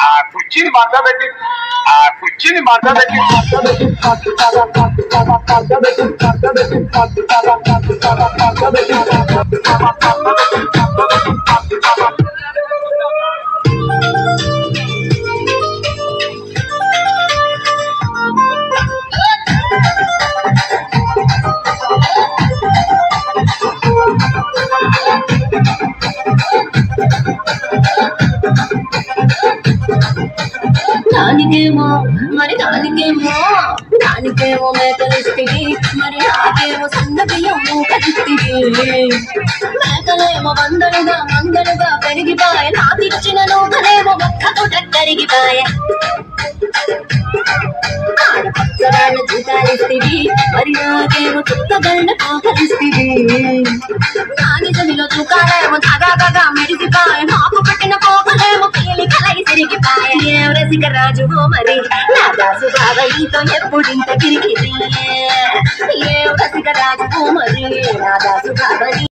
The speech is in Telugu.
ఆ కుర్చీని మధ్య పెట్టి దానికేమో మేకలిస్తివి, మరి నాకేమో సన్న బియ్యము కలిస్తివి. మేకలేమో మందలుగా పెరిగిపాయ, నాకిచ్చిన నూకలేమో మొక్కతో కరిగిపాయ. ఆడపచ్చగాళ్ళ జీతాలిస్తివి, మరి నాకేమో చుక్కగళ్ళ కాకలిస్తివి. నా నిజమిలో చుక్కాలేమో తగా మెరిసిపాయ, నాకు పెట్టిన కోకలేమో పేలి కలగి తిరిగిపాయ. రసిక రాజువో మరి నా దాసు బాగా నీతో ఎప్పుడింత తిరిగి